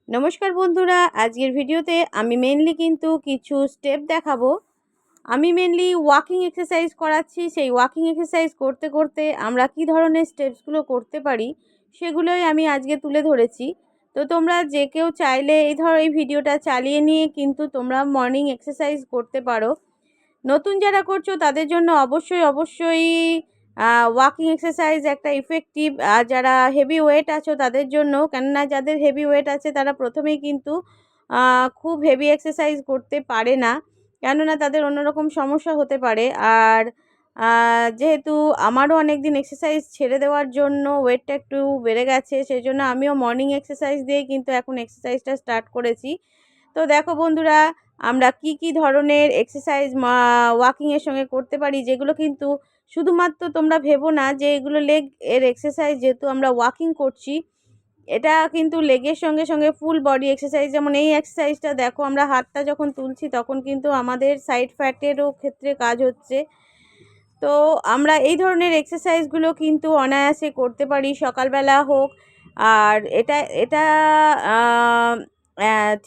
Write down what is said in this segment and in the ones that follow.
নমস্কার বন্ধুরা, আজকের ভিডিওতে আমি মেনলি কিন্তু কিছু স্টেপ দেখাবো। আমি মেনলি ওয়াকিং এক্সারসাইজ করাচ্ছি। সেই ওয়াকিং এক্সারসাইজ করতে করতে আমরা কি ধরনের স্টেপসগুলো করতে পারি সেগুলোই আমি আজকে তুলে ধরেছি। তো তোমরা যে কেউ চাইলে এই ভিডিওটা চালিয়ে নিয়ে কিন্তু তোমরা মর্নিং এক্সারসাইজ করতে পারো। নতুন যারা করছো তাদের জন্য অবশ্যই ওয়াকিং এক্সারসাইজ একটা ইফেক্টিভ। আর যারা হেভি ওয়েট আছো তাদের জন্য, কেননা যাদের হেভি ওয়েট আছে তারা প্রথমেই কিন্তু খুব হেভি এক্সারসাইজ করতে পারে না, কেননা তাদের অন্যরকম সমস্যা হতে পারে। আর যেহেতু আমারও অনেক দিন এক্সারসাইজ ছেড়ে দেওয়ার জন্য ওয়েটটা একটু বেড়ে গেছে, সেই জন্য আমিও মর্নিং এক্সারসাইজ দিয়েই কিন্তু এখন এক্সারসাইজটা স্টার্ট করেছি। তো দেখো বন্ধুরা, আমরা কি ধরনের এক্সারসাইজ ওয়াকিংয়ের সঙ্গে করতে পারি, যেগুলো কিন্তু শুধুমাত্র তোমরা ভেবো না যে এগুলো লেগ এর এক্সারসাইজ। যেহেতু আমরা ওয়াকিং করছি, এটা কিন্তু লেগের সঙ্গে সঙ্গে ফুল বডি এক্সারসাইজ। যেমন এই এক্সারসাইজটা দেখো, আমরা হাতটা যখন তুলছি তখন কিন্তু আমাদের সাইড ফ্যাটেরও ক্ষেত্রে কাজ হচ্ছে। তো আমরা এই ধরনের এক্সারসাইজগুলো কিন্তু অনায়াসে করতে পারি, সকালবেলা হোক। আর এটা এটা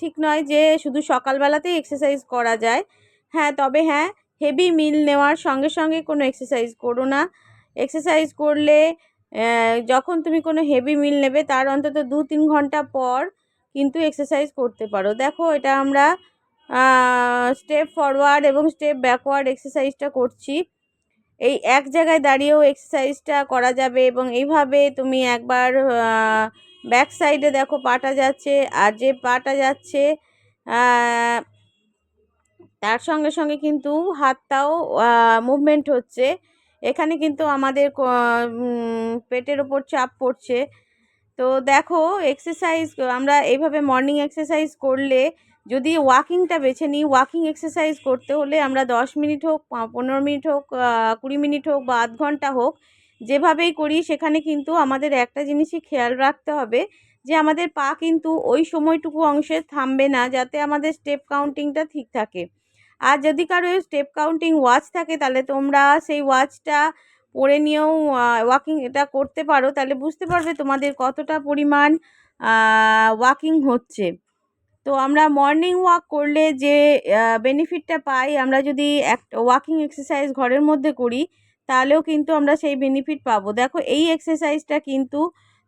ঠিক নয় যে শুধু সকালবেলাতেই এক্সারসাইজ করা যায়। তবে হেভি মিল নেওয়ার সঙ্গে সঙ্গে কোনো এক্সারসাইজ করো না। এক্সারসাইজ করলে যখন তুমি কোনো হেভি মিল নেবে তার অন্তত 2-3 ঘন্টা পর কিন্তু এক্সারসাইজ করতে পারো। দেখো, এটা আমরা স্টেপ ফরওয়ার্ড এবং স্টেপ ব্যাকওয়ার্ড এক্সারসাইজটা করছি। এই এক জায়গায় দাঁড়িয়েও এক্সারসাইজটা করা যাবে। এবং এইভাবে তুমি একবার ব্যাক সাইডে দেখো পাটা যাচ্ছে, আর যে পাটা যাচ্ছে তার সঙ্গে সঙ্গে কিন্তু হাতটাও মুভমেন্ট হচ্ছে। এখানে কিন্তু আমাদের পেটের ওপর চাপ পড়ছে। তো দেখো, এক্সারসাইজ আমরা এইভাবে মর্নিং এক্সারসাইজ করলে, যদি ওয়াকিংটা বেছে নিই, ওয়াকিং এক্সারসাইজ করতে হলে আমরা 10 মিনিট হোক, 15 মিনিট হোক, 20 মিনিট হোক বা আধ ঘন্টা হোক, যেভাবেই করি সেখানে কিন্তু আমাদের একটা জিনিসই খেয়াল রাখতে হবে যে আমাদের পা কিন্তু ওই সময়টুকু অংশে থামবে না, যাতে আমাদের স্টেপ কাউন্টিংটা ঠিক থাকে। আর যদি কারো স্টেপ কাউন্টিং ওয়াচ থাকে তাহলে তোমরা সেই ওয়াচটা পরে নিয়েও ওয়াকিং এটা করতে পারো, তাহলে বুঝতে পারবে তোমাদের কতটা পরিমাণ ওয়াকিং হচ্ছে। তো আমরা মর্নিং ওয়াক করলে যে বেনিফিটটা পাই, আমরা যদি ওয়াকিং এক্সারসাইজ ঘরের মধ্যে করি তাহলেও কিন্তু আমরা সেই বেনিফিট পাবো। দেখো, এই এক্সারসাইজটা কিন্তু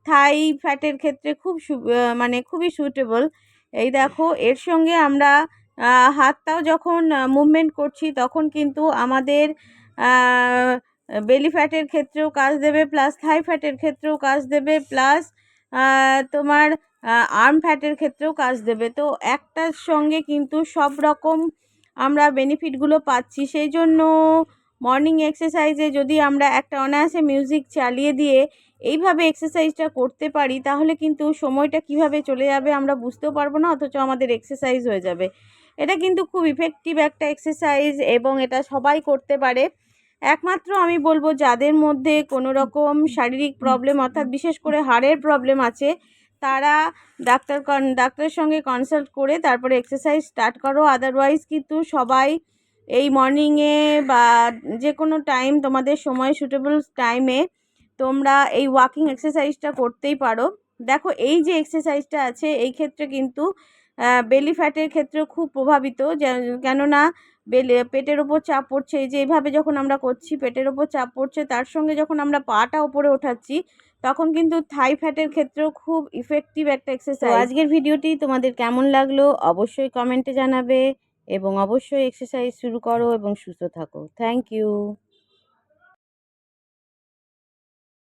থাই ফ্যাটের ক্ষেত্রে মানে খুবই সুটেবল। এই দেখো, এর সঙ্গে আমরা হাতটাও যখন মুভমেন্ট করছি তখন কিন্তু আমাদের বেলি ফ্যাটের ক্ষেত্রেও কাজ দেবে, প্লাস থাই ফ্যাটের ক্ষেত্রেও কাজ দেবে, প্লাস তোমার আর্ম ফ্যাটের ক্ষেত্রেও কাজ দেবে। তো একটার সঙ্গে কিন্তু সব রকম আমরা বেনিফিটগুলো পাচ্ছি। সেই জন্য মর্নিং এক্সারসাইজে যদি আমরা একটা অনায়াসে মিউজিক চালিয়ে দিয়ে এইভাবে এক্সারসাইজটা করতে পারি, তাহলে কিন্তু সময়টা কিভাবে চলে যাবে আমরা বুঝতেও পারবো না, অথচ আমাদের এক্সারসাইজ হয়ে যাবে। এটা কিন্তু খুব ইফেক্টিভ একটা এক্সারসাইজ এবং এটা সবাই করতে পারে। একমাত্র আমি বলবো যাদের মধ্যে কোনো রকম শারীরিক প্রবলেম, অর্থাৎ বিশেষ করে হাড়ের প্রবলেম আছে, তারা ডাক্তারের সঙ্গে কনসাল্ট করে তারপরে এক্সারসাইজ স্টার্ট করো। আদারওয়াইজ কিন্তু সবাই এই মর্নিংয়ে বা যে কোনো টাইম, তোমাদের সময় সুটেবল টাইমে তোমরা এই ওয়াকিং এক্সারসাইজটা করতেই পারো। দেখো, এই যে এক্সারসাইজটা আছে এই ক্ষেত্রে কিন্তু বেলি ফ্যাটের ক্ষেত্রেও খুব প্রভাবিত, কেননা পেটের ওপর চাপ পড়ছে। এই যে এইভাবে যখন আমরা করছি পেটের ওপর চাপ পড়ছে, তার সঙ্গে যখন আমরা পাটা ওপরে ওঠাচ্ছি তখন কিন্তু থাই ফ্যাটের ক্ষেত্রেও খুব ইফেক্টিভ একটা এক্সারসাইজ। আজকের ভিডিওটি তোমাদের কেমন লাগলো অবশ্যই কমেন্টে জানাবে এবং অবশ্যই এক্সারসাইজ শুরু করো এবং সুস্থ থাকো। Thank you.